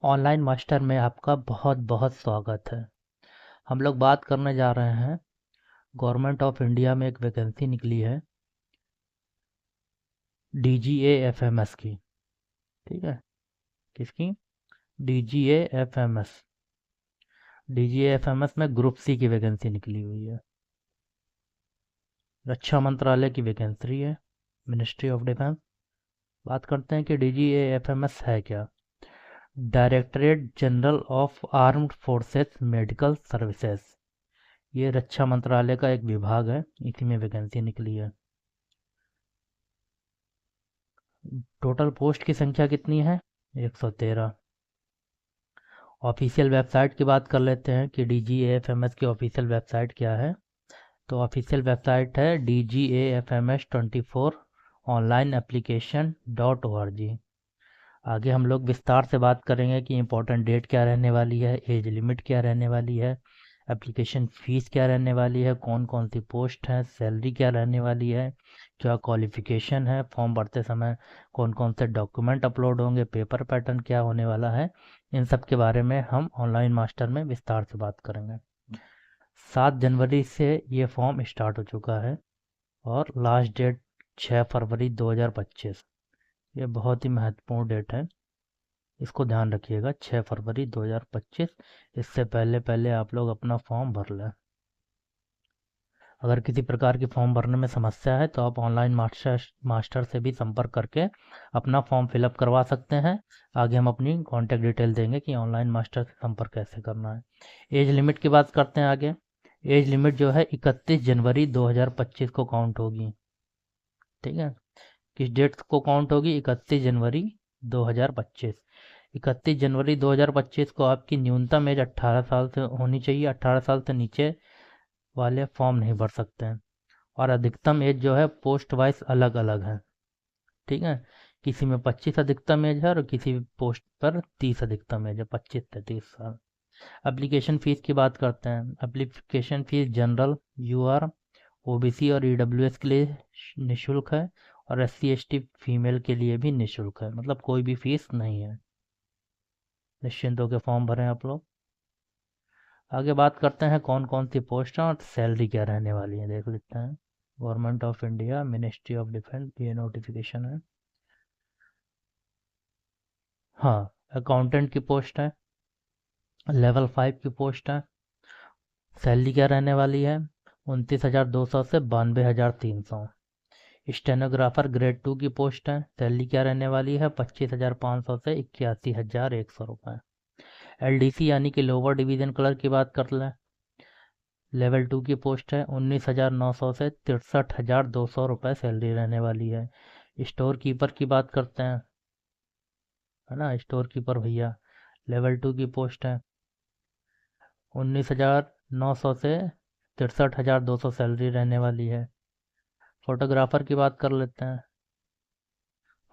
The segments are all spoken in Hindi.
ऑनलाइन मास्टर में आपका बहुत बहुत स्वागत है। हम लोग बात करने जा रहे हैं गवर्नमेंट ऑफ इंडिया में एक वैकेंसी निकली है DGA-FMS की। ठीक है, किसकी? DGA-FMS। DGA-FMS में ग्रुप सी की वैकेंसी निकली हुई है। रक्षा मंत्रालय की वैकेंसी है, मिनिस्ट्री ऑफ डिफेंस। बात करते हैं कि DGA-FMS है क्या। Directorate general of armed forces medical services, ये रक्षा मंत्रालय का एक विभाग है, इसी में वैकेंसी निकली है। टोटल पोस्ट की संख्या कितनी है? 113। ऑफिशियल वेबसाइट की बात कर लेते हैं कि DGA-FMS की ऑफिशियल वेबसाइट क्या है। तो ऑफिशियल वेबसाइट है DGA-FMS24 ऑनलाइन एप्लीकेशन .org। आगे हम लोग विस्तार से बात करेंगे कि इम्पोर्टेंट डेट क्या रहने वाली है, एज लिमिट क्या रहने वाली है, एप्लीकेशन फ़ीस क्या रहने वाली है, कौन कौन सी पोस्ट हैं, सैलरी क्या रहने वाली है, क्या क्वालिफ़िकेशन है, फॉर्म भरते समय कौन कौन से डॉक्यूमेंट अपलोड होंगे, पेपर पैटर्न क्या होने वाला है। इन सब के बारे में हम ऑनलाइन मास्टर में विस्तार से बात करेंगे। 7 जनवरी से ये फॉर्म स्टार्ट हो चुका है और लास्ट डेट 6 फरवरी 2025। ये बहुत ही महत्वपूर्ण डेट है, इसको ध्यान रखिएगा। 6 फरवरी 2025, इससे पहले पहले आप लोग अपना फॉर्म भर लें। अगर किसी प्रकार की फॉर्म भरने में समस्या है तो आप ऑनलाइन मास्टर से भी संपर्क करके अपना फॉर्म फिलअप करवा सकते हैं। आगे हम अपनी कॉन्टैक्ट डिटेल देंगे कि ऑनलाइन मास्टर से संपर्क कैसे करना है। एज लिमिट की बात करते हैं आगे। एज लिमिट जो है 31 जनवरी 2025 को काउंट होगी। ठीक है, किस डेट को काउंट होगी? 31 जनवरी 2025। 31 जनवरी 2025 को आपकी न्यूनतम एज 18 साल से होनी चाहिए। 18 साल से नीचे वाले फॉर्म नहीं भर सकते हैं। और अधिकतम एज जो है पोस्ट वाइज अलग अलग है। ठीक है, किसी में 25 अधिकतम एज है और किसी पोस्ट पर 30 अधिकतम एज है, 25 से 30 साल। एप्लीकेशन फ़ीस की बात करते हैं। Application fees general, UR, OBC और ईडब्ल्यूएस के लिए निःशुल्क है और SC ST फीमेल के लिए भी निःशुल्क है, मतलब कोई भी फीस नहीं है। निश्चिंत होकर फॉर्म भरें आप लोग। आगे बात करते हैं कौन कौन सी पोस्ट हैं और सैलरी क्या रहने वाली है, देख लेते हैं। Government of India, ministry of defence, ये नोटिफिकेशन है। हाँ, अकाउंटेंट की पोस्ट है, लेवल 5 की पोस्ट है। सैलरी क्या रहने वाली है? 29,200 से 92,300। स्टेनोग्राफर ग्रेड 2 की पोस्ट है, सैलरी क्या रहने वाली है? 25,500 से 81,100 रुपये। LDC यानी कि लोअर डिवीज़न क्लर्क की बात कर लें, लेवल 2 की पोस्ट है, 19,900 से 63,200 रुपये सैलरी रहने वाली है। स्टोर कीपर की बात करते हैं, है ना, स्टोर कीपर भैया, लेवल 2 की पोस्ट है, 19,900 से 63,200 सैलरी रहने वाली है। फोटोग्राफर की बात कर लेते हैं।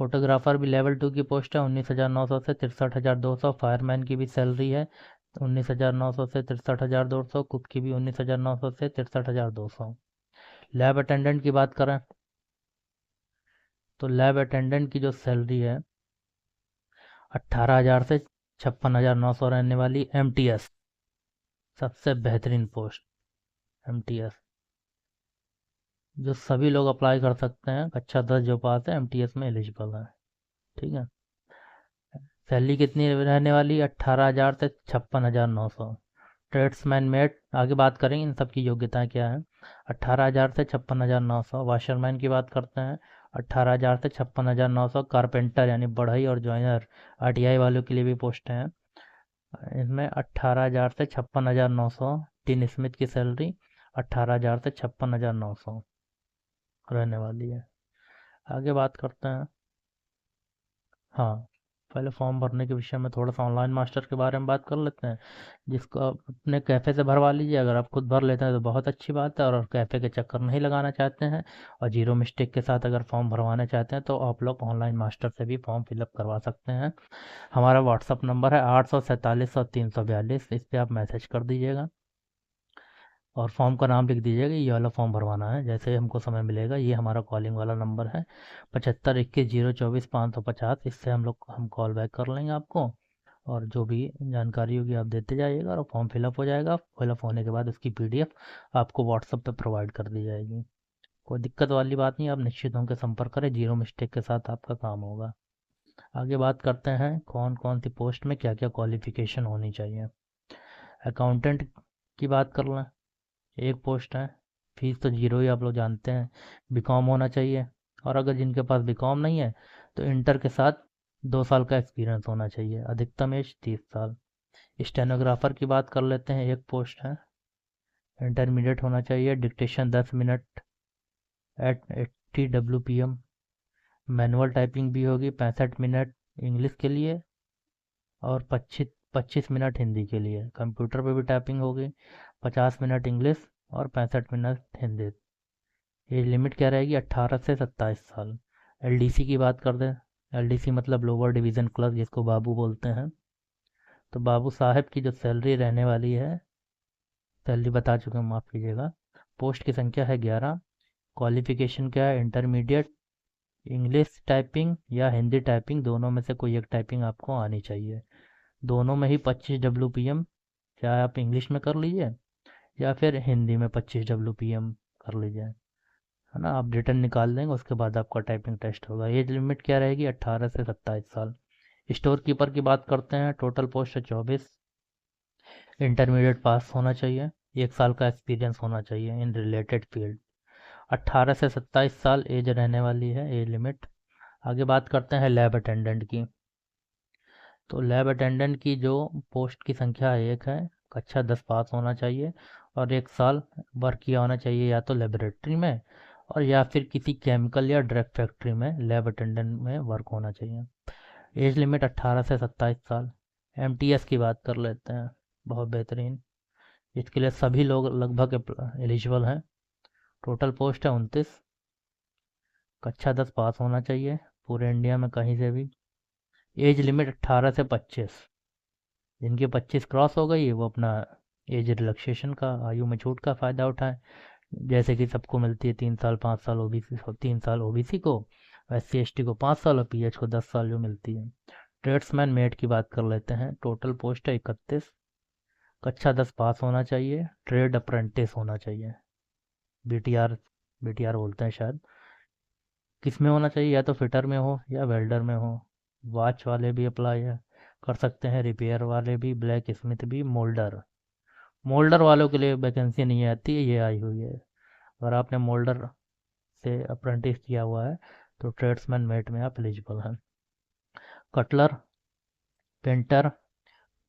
फोटोग्राफर भी लेवल 2 की पोस्ट है, 19,900 से 63,200। फायरमैन की भी सैलरी है 19,900 से 63,200। कुक की भी 19,900 से 63,200। लैब अटेंडेंट की बात करें तो लैब अटेंडेंट की जो सैलरी है 18,000 से 56,900 रहने वाली। MTS सबसे बेहतरीन पोस्ट, MTS जो सभी लोग अप्लाई कर सकते हैं, कक्षा 10 जो पास है MTS में एलिजिबल है। ठीक है, सैलरी कितनी रहने वाली? 18,000 से 56,900। ट्रेड्समैन मेट, आगे बात करेंगे इन सब की योग्यताएं क्या है। 18,000 से 56,900। वाशरमैन की बात करते हैं, 18,000 से 56,900। कारपेंटर यानी बढ़ई और जॉइनर, RTI वालों के लिए भी पोस्ट हैं, इसमें 18,000 से 56,900। टिन स्मिथ की सैलरी 18,000 से 56,900 रहने वाली है। आगे बात करते हैं। हाँ, पहले फॉर्म भरने के विषय में थोड़ा सा ऑनलाइन मास्टर के बारे में बात कर लेते हैं, जिसको आप अपने कैफ़े से भरवा लीजिए। अगर आप खुद भर लेते हैं तो बहुत अच्छी बात है, और कैफ़े के चक्कर नहीं लगाना चाहते हैं और जीरो मिस्टेक के साथ अगर फॉर्म भरवाना चाहते हैं तो आप लोग ऑनलाइन मास्टर से भी फॉर्म फिलअप करवा सकते हैं। हमारा व्हाट्सअप नंबर है 847 इस पर आप मैसेज कर दीजिएगा और फॉर्म का नाम लिख दीजिएगा, ये वाला फॉर्म भरवाना है। जैसे ही हमको समय मिलेगा, ये हमारा कॉलिंग वाला नंबर है 75 21 024 550, इससे हम कॉल बैक कर लेंगे आपको और जो भी जानकारी होगी आप देते जाइएगा और फॉर्म फिलअप हो जाएगा। फिलअप होने के बाद उसकी पीडीएफ आपको व्हाट्सएप पे प्रोवाइड कर दी जाएगी। कोई दिक्कत वाली बात नहीं, आप निश्चित होकर संपर्क करें, जीरो मिस्टेक के साथ आपका काम होगा। आगे बात करते हैं कौन कौन सी पोस्ट में क्या क्या क्वालिफिकेशन होनी चाहिए। अकाउंटेंट की बात कर लें, एक पोस्ट है, फीस तो जीरो ही आप लोग जानते हैं, बीकॉम होना चाहिए। और अगर जिनके पास बीकॉम नहीं है तो इंटर के साथ 2 साल का एक्सपीरियंस होना चाहिए, अधिकतम एज 30 साल। स्टेनोग्राफर की बात कर लेते हैं, एक पोस्ट है, इंटरमीडिएट होना चाहिए, dictation 10 minute at 80 WPM। Manual typing भी होगी 65 मिनट इंग्लिश के लिए और 25 मिनट हिंदी के लिए। कंप्यूटर पे भी टाइपिंग होगी, 50 मिनट इंग्लिश और 65 मिनट हिंदी। एज लिमिट क्या रहेगी, 18 से 27 साल। एलडीसी की बात कर दें, एलडीसी मतलब लोअर डिवीज़न क्लर्क, जिसको बाबू बोलते हैं। तो बाबू साहब की जो सैलरी रहने वाली है, सैलरी बता चुके हैं, माफ़ कीजिएगा। पोस्ट की संख्या है 11। क्वालिफिकेशन क्या है, इंटरमीडिएट, इंग्लिश टाइपिंग या हिंदी टाइपिंग, दोनों में से कोई एक टाइपिंग आपको आनी चाहिए। दोनों में ही 25 WPM, चाहे आप इंग्लिश में कर लीजिए या फिर हिंदी में 25 WPM कर लीजिए, है ना। आप रिटर्न निकाल देंगे, उसके बाद आपका टाइपिंग टेस्ट होगा। एज लिमिट क्या रहेगी, 18 से 27 साल। स्टोर कीपर की बात करते हैं, टोटल पोस्ट है 24। इंटरमीडिएट पास होना चाहिए, 1 साल का एक्सपीरियंस होना चाहिए इन रिलेटेड फील्ड। 18 से 27 साल एज रहने वाली है, एज लिमिट। आगे बात करते हैं लैब अटेंडेंट की। तो लैब अटेंडेंट की जो पोस्ट की संख्या एक है, कक्षा 10 पास होना चाहिए और 1 साल वर्क किया होना चाहिए या तो लेबोरेटरी में और या फिर किसी केमिकल या ड्रग फैक्ट्री में लैब अटेंडेंट में वर्क होना चाहिए। एज लिमिट 18 से 27 साल। एमटीएस की बात कर लेते हैं, बहुत बेहतरीन, इसके लिए सभी लोग लगभग एलिजिबल हैं। टोटल पोस्ट है 29। कक्षा 10 पास होना चाहिए पूरे इंडिया में कहीं से भी। एज लिमिट 18 से 25। जिनकी 25 क्रॉस हो गई वो अपना एज रिलैक्सेशन का, आयु में छूट का फ़ायदा उठाएं। जैसे कि सबको मिलती है 3 साल 5 साल ओबीसी, 3 साल ओबीसी को, SC ST को 5 साल और पीएच को 10 साल जो मिलती है। ट्रेड्समैन मेट की बात कर लेते हैं, टोटल पोस्ट है 31। कक्षा 10 पास होना चाहिए, ट्रेड अप्रेंटिस होना चाहिए, बीटीआर, बीटीआर बोलते हैं शायद। किस में होना चाहिए, या तो फिटर में हो या वेल्डर में हो। वॉच वाले भी अप्लाई है कर सकते हैं, रिपेयर वाले भी, ब्लैक स्मिथ भी, मोल्डर। मोल्डर वालों के लिए वैकेंसी नहीं आती है, ये आई हुई है। अगर आपने मोल्डर से अप्रेंटिस किया हुआ है तो ट्रेड्समैन मेट में आप एलिजिबल हैं। कटलर, पेंटर,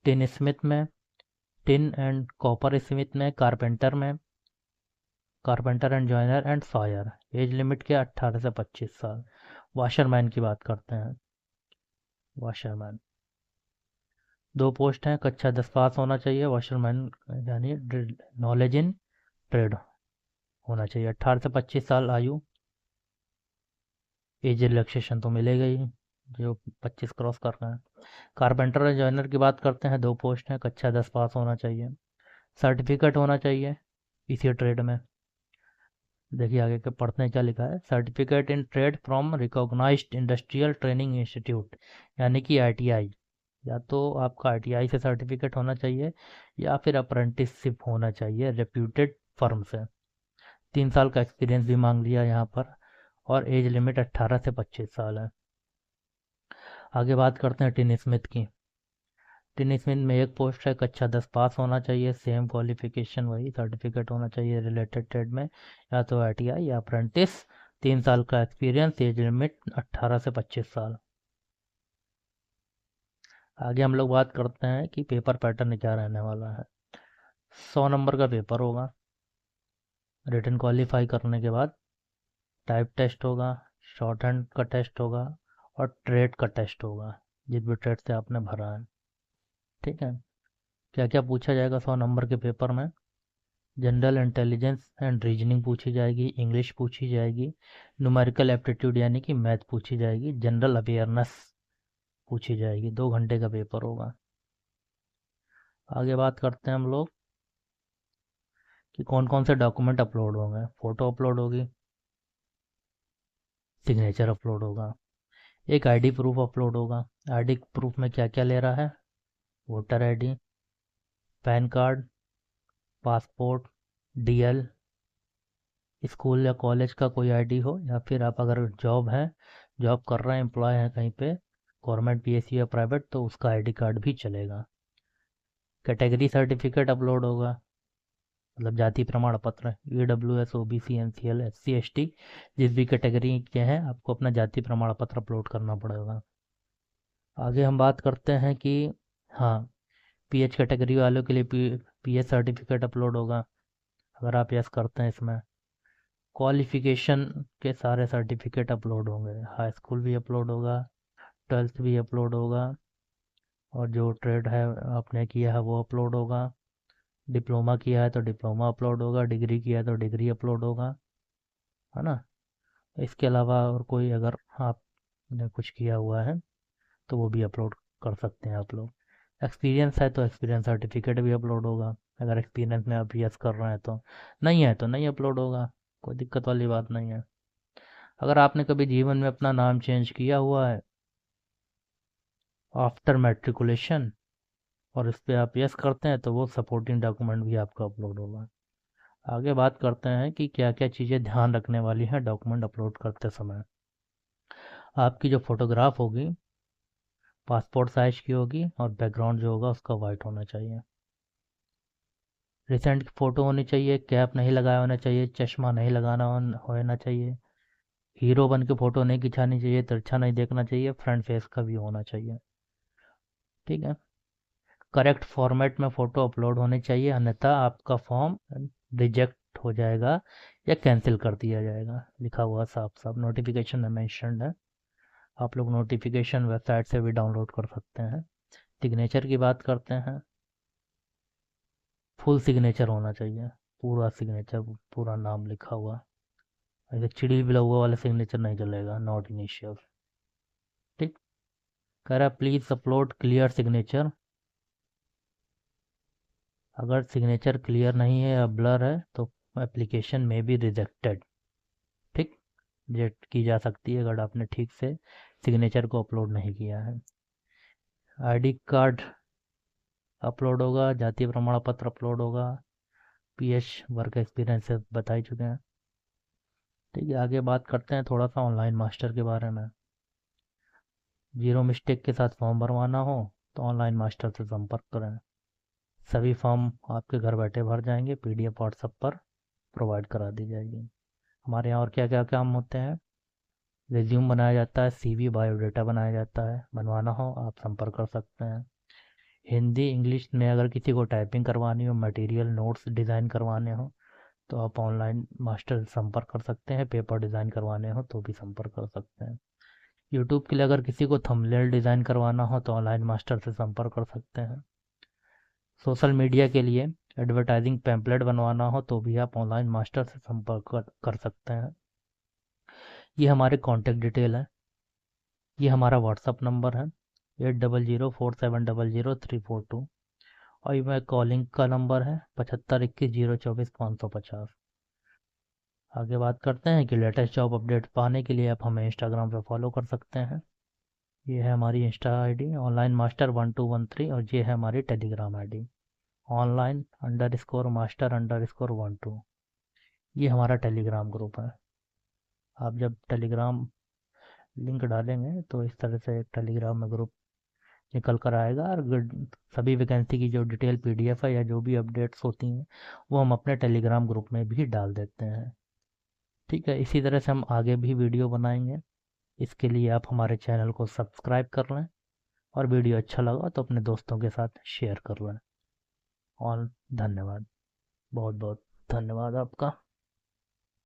टिन स्मिथ में, टिन एंड कॉपर स्मिथ में, कारपेंटर में, carpenter and joiner and sawyer. Age limit क्या, 18 से 25 साल। वाशरमैन की बात करते हैं, वाशरमैन दो पोस्ट हैं, कक्षा 10 पास होना चाहिए वाशरमैन, यानी नॉलेज इन ट्रेड होना चाहिए, 18 से 25 साल आयु। एज रिलैक्सेशन तो मिलेगा ही जो 25 क्रॉस कर रहे हैं। कारपेंटर और जॉइनर की बात करते हैं, दो पोस्ट हैं, कक्षा 10 पास होना चाहिए, सर्टिफिकेट होना चाहिए इसी ट्रेड में। देखिए आगे के पढ़ते हैं क्या लिखा है, certificate in trade from recognised industrial training institute, यानी कि आईटीआई। या तो आपका आईटीआई से सर्टिफिकेट होना चाहिए या फिर अप्रेंटिसशिप होना चाहिए रेप्यूटेड फर्म से। 3 साल का एक्सपीरियंस भी मांग लिया यहाँ पर और एज लिमिट 18 से 25 साल है। आगे बात करते हैं टिन स्मिथ की। टिन स्मिथ में एक पोस्ट है, कक्षा 10 पास होना चाहिए, सेम क्वालिफिकेशन वही, सर्टिफिकेट होना चाहिए रिलेटेड ट्रेड में, या तो आईटीआई या अप्रेंटिस। 3 साल का एक्सपीरियंस, एज लिमिट 18 से 25 साल। आगे हम लोग बात करते हैं कि पेपर पैटर्न क्या रहने वाला है। 100 नंबर का पेपर होगा, रिटन क्वालिफाई करने के बाद टाइप टेस्ट होगा, शॉर्ट हैंड का टेस्ट होगा और ट्रेड का टेस्ट होगा, जिस भी ट्रेड से आपने भरा है। ठीक है, क्या क्या पूछा जाएगा 100 नंबर के पेपर में, जनरल इंटेलिजेंस एंड रीजनिंग पूछी जाएगी, इंग्लिश पूछी जाएगी, न्यूमेरिकल एप्टीट्यूड यानी कि मैथ पूछी जाएगी, जनरल अवेयरनेस पूछी जाएगी। 2 घंटे का पेपर होगा। आगे बात करते हैं हम लोग कि कौन कौन से डॉक्यूमेंट अपलोड होंगे। फ़ोटो अपलोड होगी, सिग्नेचर अपलोड होगा, एक आईडी प्रूफ अपलोड होगा। आईडी प्रूफ में क्या क्या ले रहा है, voter ID, pan card, passport, DL, school या कॉलेज का कोई आईडी हो, या फिर आप अगर जॉब कर रहे हैं, एम्प्लॉय हैं कहीं पे, गवर्नमेंट, पीएसयू या प्राइवेट, तो उसका आईडी कार्ड भी चलेगा। कैटेगरी सर्टिफिकेट अपलोड होगा, मतलब जाति प्रमाण पत्र, EWS, OBC, NCL, SC, ST, जिस भी कैटेगरी के हैं आपको अपना जाति प्रमाण पत्र अपलोड करना पड़ेगा। आगे हम बात करते हैं कि हाँ, पीएच कैटेगरी वालों के लिए पीएच सर्टिफिकेट अपलोड होगा, अगर आप यस करते हैं इसमें। क्वालिफिकेशन के सारे सर्टिफिकेट अपलोड होंगे, हाई स्कूल भी अपलोड होगा, 12th भी अपलोड होगा, और जो ट्रेड है आपने किया है वो अपलोड होगा। डिप्लोमा किया है तो डिप्लोमा अपलोड होगा, डिग्री किया है तो डिग्री अपलोड होगा, है ना। इसके अलावा और कोई अगर आपने कुछ किया हुआ है तो वो भी अपलोड कर सकते हैं आप लोग। एक्सपीरियंस है तो एक्सपीरियंस सर्टिफिकेट भी अपलोड होगा, अगर एक्सपीरियंस में आप यस कर रहे हैं तो। नहीं है तो नहीं अपलोड होगा, कोई दिक्कत वाली बात नहीं है। अगर आपने कभी जीवन में अपना नाम चेंज किया हुआ है आफ्टर मैट्रिकुलेशन और इस पर आप यस करते हैं तो वो सपोर्टिंग डॉक्यूमेंट भी आपका अपलोड होगा। आगे बात करते हैं कि क्या क्या चीज़ें ध्यान रखने वाली हैं डॉक्यूमेंट अपलोड करते समय। आपकी जो फोटोग्राफ होगी पासपोर्ट साइज की होगी, और बैकग्राउंड जो होगा उसका वाइट होना चाहिए। रिसेंट की फ़ोटो होनी चाहिए, कैप नहीं लगाया होना चाहिए, चश्मा नहीं लगाना होना चाहिए, हीरो बन के फ़ोटो नहीं खिंचानी चाहिए, तिरछा नहीं देखना चाहिए, फ्रंट फेस का भी होना चाहिए। ठीक है। करेक्ट फॉर्मेट में फ़ोटो अपलोड होनी चाहिए, अन्यथा आपका फॉर्म रिजेक्ट हो जाएगा या कैंसिल कर दिया जाएगा, लिखा हुआ साफ साफ नोटिफिकेशन में मेंशन्ड है। आप लोग नोटिफिकेशन वेबसाइट से भी डाउनलोड कर सकते हैं। सिग्नेचर की बात करते हैं, फुल सिग्नेचर होना चाहिए, पूरा सिग्नेचर, पूरा नाम लिखा हुआ। ऐसे चिड़ी बिला हुआ वाला सिग्नेचर नहीं चलेगा, नॉट इनिशियल। ठीक। कह रहा प्लीज़ अपलोड क्लियर सिग्नेचर, अगर सिग्नेचर क्लियर नहीं है या ब्लर है तो एप्लीकेशन में भी रिजेक्टेड। ठीक, रिजेक्ट की जा सकती है अगर आपने ठीक से सिग्नेचर को अपलोड नहीं किया है। आईडी कार्ड अपलोड होगा, जातीय प्रमाण पत्र अपलोड होगा, पीएच वर्क एक्सपीरियंस से बता ही चुके हैं। ठीक है, आगे बात करते हैं थोड़ा सा ऑनलाइन मास्टर के बारे में। जीरो मिस्टेक के साथ फॉर्म भरवाना हो तो ऑनलाइन मास्टर से संपर्क करें, सभी फॉर्म आपके घर बैठे भर जाएंगे, PDF व्हाट्सएप पर प्रोवाइड करा दी जाएगी। हमारे यहाँ और क्या क्या काम होते हैं, रिज्यूम बनाया जाता है, CV बायोडाटा बनाया जाता है, बनवाना हो आप संपर्क कर सकते हैं। हिंदी इंग्लिश में अगर किसी को टाइपिंग करवानी हो, मटेरियल नोट्स डिज़ाइन करवाने हो तो आप ऑनलाइन मास्टर से संपर्क कर सकते हैं, पेपर डिज़ाइन करवाने हो तो भी संपर्क कर सकते हैं। यूट्यूब के लिए अगर किसी को थंबनेल डिज़ाइन करवाना हो तो ऑनलाइन मास्टर से संपर्क कर सकते हैं। सोशल मीडिया के लिए एडवर्टाइजिंग पैम्पलेट बनवाना हो तो भी आप ऑनलाइन मास्टर से संपर्क कर सकते हैं। ये हमारे कॉन्टैक्ट डिटेल है, ये हमारा व्हाट्सअप नंबर है 8004700342, और ये मैं कॉलिंग का नंबर है 7521024550। आगे बात करते हैं कि लेटेस्ट जॉब अपडेट पाने के लिए आप हमें इंस्टाग्राम पे फॉलो कर सकते हैं। ये है हमारी इंस्टा आईडी ऑनलाइन मास्टर 1213, और ये है हमारी टेलीग्राम आईडी online_master_12। ये हमारा टेलीग्राम ग्रुप है। आप जब टेलीग्राम लिंक डालेंगे तो इस तरह से एक टेलीग्राम में ग्रुप निकल कर आएगा, और सभी वैकेंसी की जो डिटेल PDF है या जो भी अपडेट्स होती हैं वो हम अपने टेलीग्राम ग्रुप में भी डाल देते हैं। ठीक है, इसी तरह से हम आगे भी वीडियो बनाएंगे। इसके लिए आप हमारे चैनल को सब्सक्राइब कर लें, और वीडियो अच्छा लगा तो अपने दोस्तों के साथ शेयर कर लें। और धन्यवाद, बहुत बहुत धन्यवाद आपका।